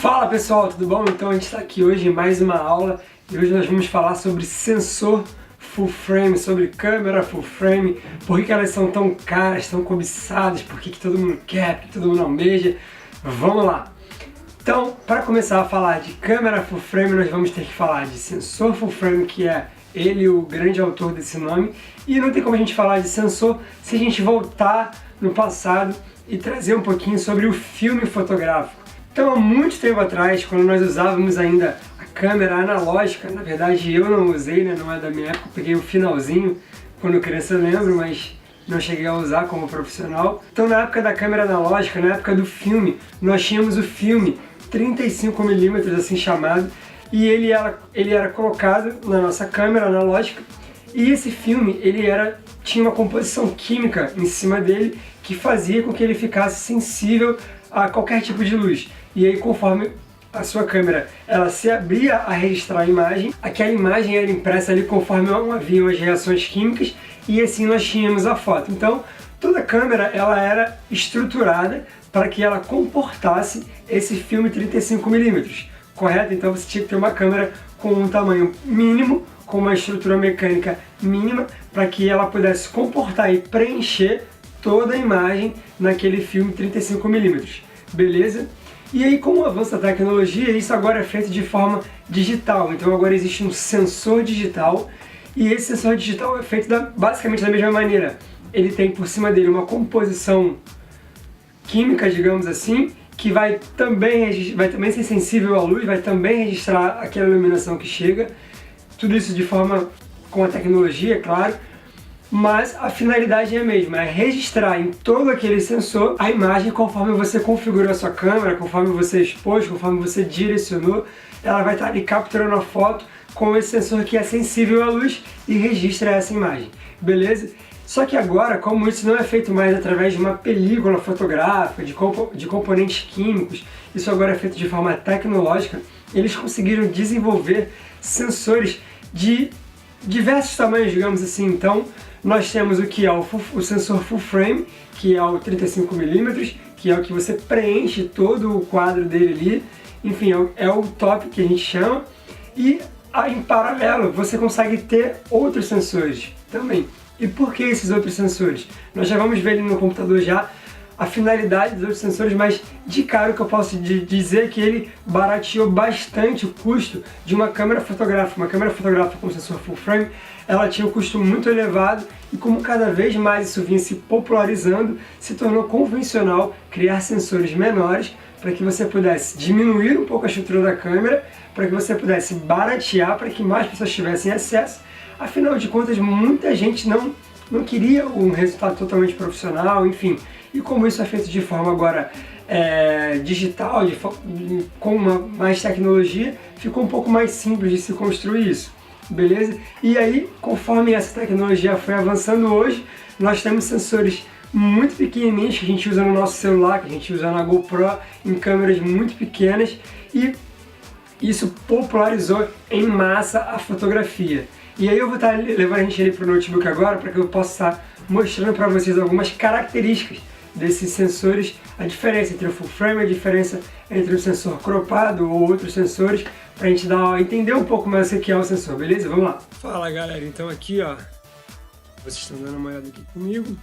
Fala pessoal, tudo bom? Então a gente está aqui hoje em mais uma aula e hoje nós vamos falar sobre sensor full frame, sobre câmera full frame, por que elas são tão caras, tão cobiçadas, por que todo mundo quer, por que todo mundo almeja. Vamos lá! Então, para começar a falar de câmera full frame, nós vamos ter que falar de sensor full frame, que é ele o grande autor desse nome, e não tem como a gente falar de sensor se a gente voltar no passado e trazer um pouquinho sobre o filme fotográfico. Então, há muito tempo atrás, quando nós usávamos ainda a câmera analógica, na verdade eu não usei, né, não é da minha época, peguei o finalzinho, quando criança eu lembro, mas não cheguei a usar como profissional. Então, na época da câmera analógica, na época do filme, nós tínhamos o filme 35mm, assim chamado, e ele era colocado na nossa câmera analógica, e esse filme tinha uma composição química em cima dele que fazia com que ele ficasse sensível a qualquer tipo de luz. E aí, conforme a sua câmera ela se abria a registrar a imagem, aquela imagem era impressa ali conforme haviam as reações químicas, e assim nós tínhamos a foto. Então, toda câmera ela era estruturada para que ela comportasse esse filme 35mm, correto? Então você tinha que ter uma câmera com um tamanho mínimo, com uma estrutura mecânica mínima, para que ela pudesse comportar e preencher toda a imagem naquele filme 35mm, beleza? E aí, com o avanço da tecnologia, isso agora é feito de forma digital. Então agora existe um sensor digital, e esse sensor digital é feito basicamente da mesma maneira. Ele tem por cima dele uma composição química, digamos assim, que vai também ser sensível à luz, vai também registrar aquela iluminação que chega. Tudo isso de forma com a tecnologia, é claro. Mas a finalidade é a mesma, é registrar em todo aquele sensor a imagem conforme você configurou a sua câmera, conforme você expôs, conforme você direcionou, ela vai estar ali capturando a foto com esse sensor que é sensível à luz e registra essa imagem, beleza? Só que agora, como isso não é feito mais através de uma película fotográfica, de componentes químicos, isso agora é feito de forma tecnológica, eles conseguiram desenvolver sensores de diversos tamanhos, digamos assim. Então, nós temos o que é o sensor full frame, que é o 35mm, que é o que você preenche todo o quadro dele ali, enfim, é o top que a gente chama, e em paralelo você consegue ter outros sensores também. E por que esses outros sensores? Nós já vamos ver ali no computador já a finalidade dos outros sensores, mas de cara o que eu posso dizer é que ele barateou bastante o custo de uma câmera fotográfica. Uma câmera fotográfica com sensor full frame, ela tinha um custo muito elevado, e como cada vez mais isso vinha se popularizando, se tornou convencional criar sensores menores para que você pudesse diminuir um pouco a estrutura da câmera, para que você pudesse baratear, para que mais pessoas tivessem acesso. Afinal de contas, muita gente não queria um resultado totalmente profissional, enfim. E como isso é feito de forma agora digital, com mais tecnologia, ficou um pouco mais simples de se construir isso, beleza? E aí, conforme essa tecnologia foi avançando hoje, nós temos sensores muito pequenininhos que a gente usa no nosso celular, que a gente usa na GoPro, em câmeras muito pequenas, e isso popularizou em massa a fotografia. E aí eu vou estar levando a gente ali para o notebook agora, para que eu possa estar mostrando para vocês algumas características desses sensores, a diferença entre o full frame, a diferença entre o sensor cropado ou outros sensores, para a gente entender um pouco mais o que é o sensor, beleza? Vamos lá! Fala galera, então aqui ó, vocês estão dando uma olhada aqui comigo.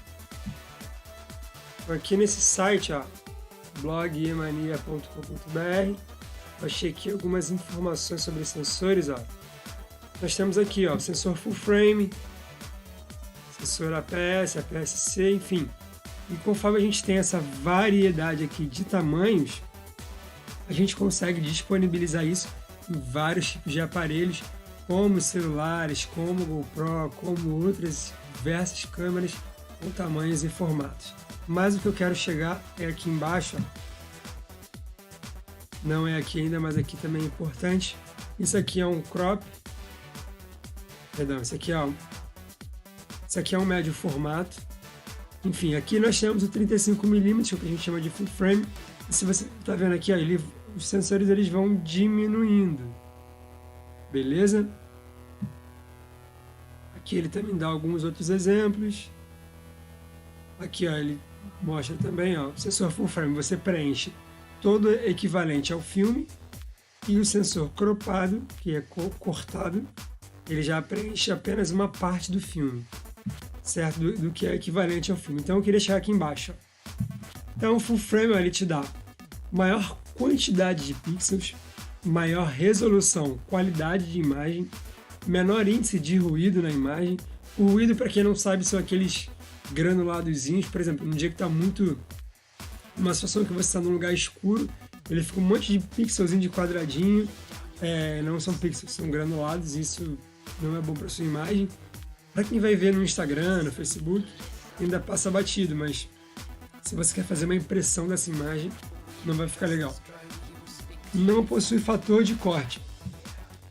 Aqui nesse site ó, blogemania.com.br, achei aqui algumas informações sobre sensores ó. Nós temos aqui ó, sensor full frame, sensor APS, APS-C, enfim. E conforme a gente tem essa variedade aqui de tamanhos, a gente consegue disponibilizar isso em vários tipos de aparelhos, como celulares, como GoPro, como outras diversas câmeras com tamanhos e formatos. Mas o que eu quero chegar é aqui embaixo, ó. Não é aqui ainda, mas aqui também é importante. Isso aqui é um crop. Perdão, isso aqui é um médio formato. Enfim, aqui nós temos o 35mm, que a gente chama de full frame. E se você está vendo aqui, ó, os sensores eles vão diminuindo. Beleza? Aqui ele também dá alguns outros exemplos. Aqui ó, ele mostra também, ó, o sensor full frame, você preenche todo equivalente ao filme, e o sensor cropado, que é cortado, ele já preenche apenas uma parte do filme, certo? Do que é equivalente ao filme. Então eu queria deixar aqui embaixo. Então o full frame ele te dá maior quantidade de pixels, maior resolução, qualidade de imagem, menor índice de ruído na imagem. O ruído, para quem não sabe, são aqueles granuladozinhos. Por exemplo, num dia que está muito... uma situação que você está num lugar escuro, ele fica um monte de pixelzinho de quadradinho. Não são pixels, são granulados. Isso não é bom para sua imagem. Para quem vai ver no Instagram, no Facebook, ainda passa batido, mas se você quer fazer uma impressão dessa imagem, não vai ficar legal. Não possui fator de corte.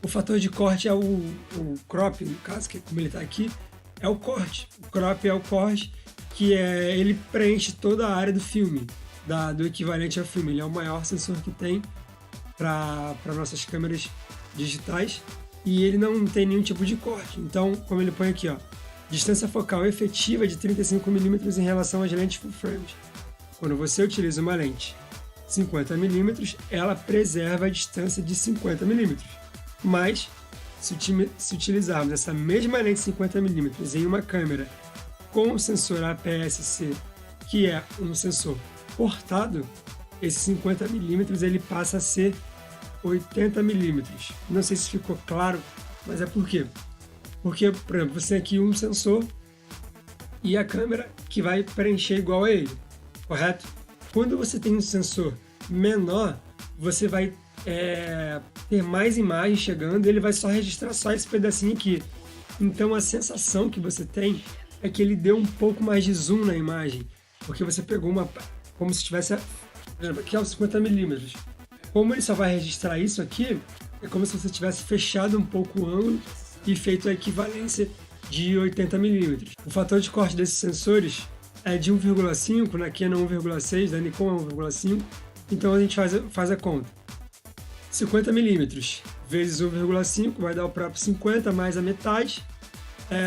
O fator de corte é o crop, no caso, que como ele está aqui, é o corte. O crop é o corte, que ele preenche toda a área do filme, do equivalente ao filme. Ele é o maior sensor que tem para nossas câmeras digitais e ele não tem nenhum tipo de corte. Então, como ele põe aqui, ó, distância focal efetiva de 35mm em relação às lentes full frame. Quando você utiliza uma lente 50mm, ela preserva a distância de 50mm. Mas, se utilizarmos essa mesma lente 50mm em uma câmera com o sensor APS-C, que é um sensor cortado, esse 50mm ele passa a ser 80mm. Não sei se ficou claro, mas é por quê? Porque, por exemplo, você tem aqui um sensor e a câmera que vai preencher igual a ele, correto? Quando você tem um sensor menor, você vai ter mais imagens chegando e ele vai só registrar só esse pedacinho aqui. Então a sensação que você tem é que ele deu um pouco mais de zoom na imagem, porque você pegou como se tivesse, por exemplo, aqui é os 50mm. Como ele só vai registrar isso aqui, é como se você tivesse fechado um pouco o ângulo e feito a equivalência de 80mm. O fator de corte desses sensores é de 1,5, na Canon 1,6, da Nikon é 1,5, então a gente faz a conta. 50mm vezes 1,5 vai dar o próprio 50 mais a metade,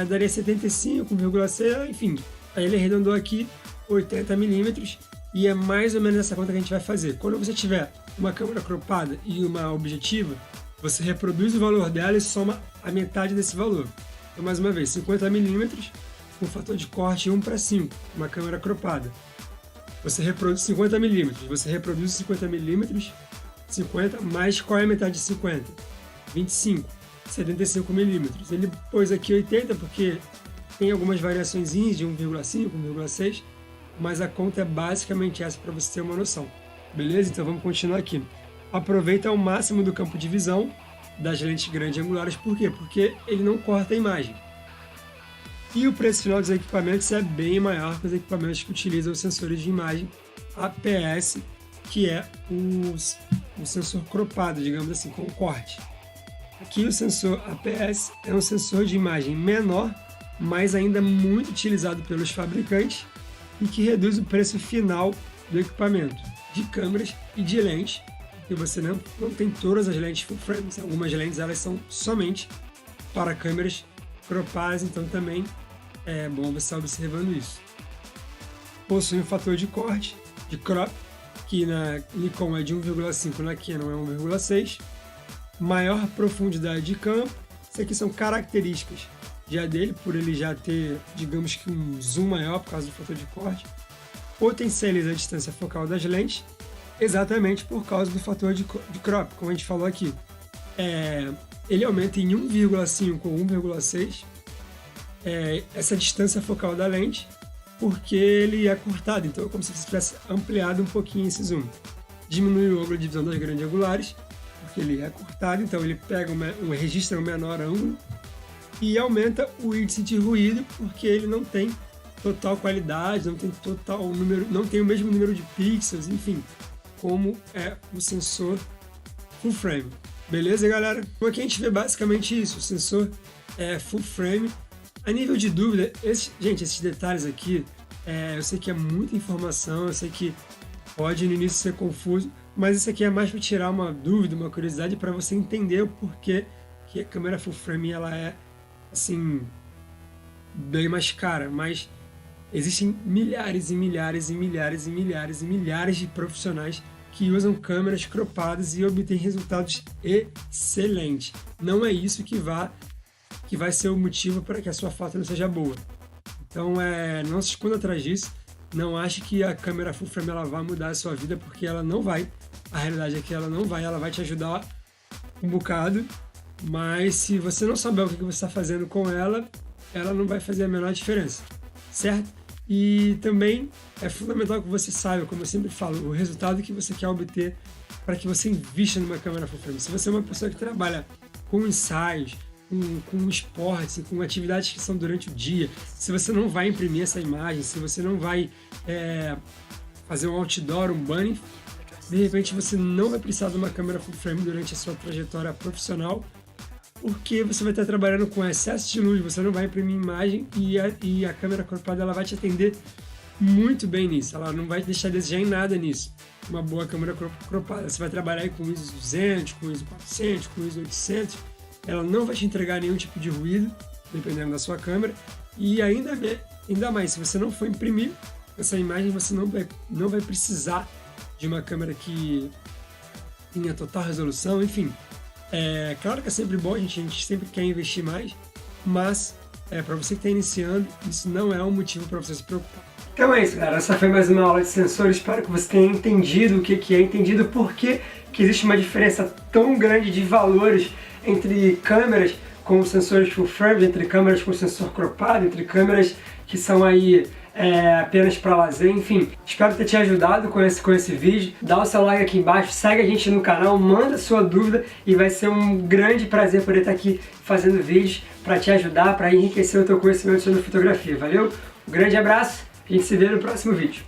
daria 75,6, enfim. Aí ele arredondou aqui 80mm e é mais ou menos essa conta que a gente vai fazer. Quando você tiver uma câmera cropada e uma objetiva, você reproduz o valor dela e soma a metade desse valor. Então, mais uma vez, 50mm com fator de corte 1:5, uma câmera cropada. Você reproduz 50mm, você reproduz 50mm, 50 mais qual é a metade de 50? 25, 75mm. Ele pôs aqui 80 porque tem algumas variaçõezinhas de 1,5, 1,6, mas a conta é basicamente essa para você ter uma noção. Beleza? Então vamos continuar aqui. Aproveita ao máximo do campo de visão das lentes grandes angulares. Por quê? Porque ele não corta a imagem. E o preço final dos equipamentos é bem maior que os equipamentos que utilizam os sensores de imagem APS, que é o sensor cropado, digamos assim, com corte. Aqui o sensor APS é um sensor de imagem menor, mas ainda muito utilizado pelos fabricantes e que reduz o preço final do equipamento, de câmeras e de lentes, porque você não tem todas as lentes full frame. Algumas lentes elas são somente para câmeras cropadas, então também é bom você estar observando isso. Possui um fator de corte, de crop, que na Nikon é de 1,5, na Canon é 1,6. Maior profundidade de campo. Isso aqui são características já dele, por ele já ter, digamos que um zoom maior por causa do fator de corte. Potencializa a distância focal das lentes, exatamente por causa do fator de crop, como a gente falou aqui. Ele aumenta em 1,5 ou 1,6 essa distância focal da lente, porque ele é cortado, então é como se você tivesse ampliado um pouquinho esse zoom. Diminui o ângulo de visão das grandes angulares, porque ele é cortado, então ele pega registra um menor ângulo, e aumenta o índice de ruído, porque ele não tem total qualidade, não tem total número, não tem o mesmo número de pixels, enfim, como é o sensor full frame. Beleza, galera? Então aqui a gente vê basicamente isso, o sensor é full frame. A nível de dúvida, esses detalhes aqui, eu sei que é muita informação, eu sei que pode no início ser confuso, mas isso aqui é mais para tirar uma dúvida, uma curiosidade, para você entender o porquê que a câmera full frame ela é assim bem mais cara, mas existem milhares e milhares e milhares e milhares e milhares de profissionais que usam câmeras cropadas e obtêm resultados excelentes. Não é isso que vai ser o motivo para que a sua foto não seja boa. Então, não se esconda atrás disso. Não ache que a câmera full frame ela vai mudar a sua vida, porque ela não vai. A realidade é que ela não vai. Ela vai te ajudar um bocado, mas se você não souber o que você está fazendo com ela, ela não vai fazer a menor diferença, certo? E também é fundamental que você saiba, como eu sempre falo, o resultado que você quer obter para que você invista numa câmera full frame. Se você é uma pessoa que trabalha com ensaios, com esportes, com atividades que são durante o dia, se você não vai imprimir essa imagem, se você não vai fazer um outdoor, um banner, de repente você não vai precisar de uma câmera full frame durante a sua trajetória profissional, porque você vai estar trabalhando com excesso de luz, você não vai imprimir imagem e a câmera cropada ela vai te atender muito bem nisso, ela não vai deixar de desejar em nada nisso. Uma boa câmera cropada, você vai trabalhar aí com ISO 200, com ISO 400, com ISO 800, ela não vai te entregar nenhum tipo de ruído, dependendo da sua câmera, e ainda mais, se você não for imprimir essa imagem, você não vai precisar de uma câmera que tenha total resolução, enfim. Claro que é sempre bom, a gente sempre quer investir mais, mas para você que está iniciando, isso não é um motivo para você se preocupar. Então é isso, galera. Essa foi mais uma aula de sensor. Espero que você tenha entendido o que é, entendido por que existe uma diferença tão grande de valores entre câmeras com sensores full frame, entre câmeras com sensor cropado, entre câmeras que são aí apenas para lazer, enfim. Espero ter te ajudado com esse vídeo. Dá o seu like aqui embaixo, segue a gente no canal, manda sua dúvida e vai ser um grande prazer poder estar aqui fazendo vídeos para te ajudar, para enriquecer o teu conhecimento sobre fotografia. Valeu? Um grande abraço, a gente se vê no próximo vídeo.